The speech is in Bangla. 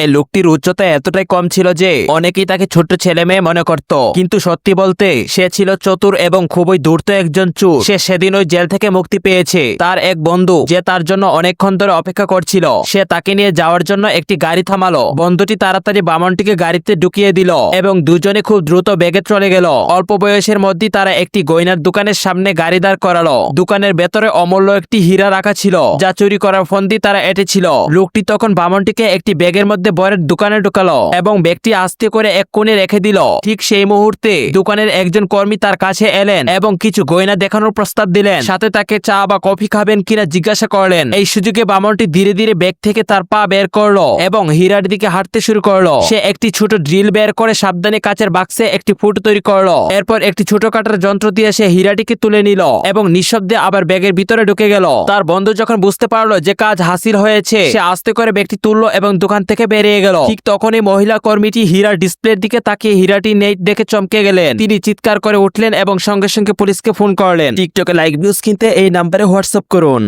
এই লোকটির উচ্চতা এতটাই কম ছিল যে অনেকেই তাকে ছোট্ট ছেলে মেয়ে মনে করত, কিন্তু সত্যি বলতে সে ছিল চতুর এবং খুবই ধূর্ত একজন চোর। সে সেদিন ওই জেল থেকে মুক্তি পেয়েছে। তার এক বন্ধু যে তার জন্য অনেকক্ষণ ধরে অপেক্ষা করছিল, সে তাকে নিয়ে যাওয়ার জন্য একটি গাড়ি থামালো। বন্ধুটি তাড়াতাড়ি বামনটিকে গাড়িতে ঢুকিয়ে দিল এবং দুজনে খুব দ্রুত বেগে চলে গেল। অল্প বয়সের মধ্যেই তারা একটি গয়নার দোকানের সামনে গাড়ি দাঁড় করালো। দোকানের ভেতরে অমূল্য একটি হীরা রাখা ছিল, যা চুরি করার ফন্দি তারা এঁটেছিল। লোকটি তখন বামনটিকে একটি ব্যাগের মধ্যে বরের দোকানে ঢুকালো এবং ব্যাগটি আস্তে করে এক কোণে রেখে দিল। ঠিক সেই মুহূর্তে দোকানের একজন কর্মী তার কাছে এলেন এবং কিছু গয়না দেখানোর প্রস্তাব দিলেন, সাথে তাকে চা বা কফি খাবেন কিনা জিজ্ঞাসা করলেন। এই সুযোগে বামনটি ধীরে ধীরে ব্যাগ থেকে তার পা বের করলো এবং হীরার দিকে হাঁটতে শুরু করলো। সে একটি ছোট ড্রিল বের করে সাবধানে কাচের বাক্সে একটি ফুটো তৈরি করলো। এরপর একটি ছোট কাটার যন্ত্র দিয়ে সে হীরাটিকে তুলে নিল এবং নিঃশব্দে আবার ব্যাগের ভিতরে ঢুকে গেল। তার বন্ধু যখন বুঝতে পারলো যে কাজ হাসিল হয়েছে, সে আস্তে করে ব্যাগটি তুললো এবং দোকান থেকে বেরিয়ে গেল। ঠিক তখনই মহিলা কর্মীটি হীরার ডিসপ্লের দিকে তাকিয়ে হীরাটি নেই দেখে চমকে গেলেন। তিনি চিৎকার করে উঠলেন এবং সঙ্গে সঙ্গে পুলিশকে ফোন করলেন। টিকটকে লাইক ভিউজ কিনতে এই নাম্বারে হোয়াটসঅ্যাপ করুন।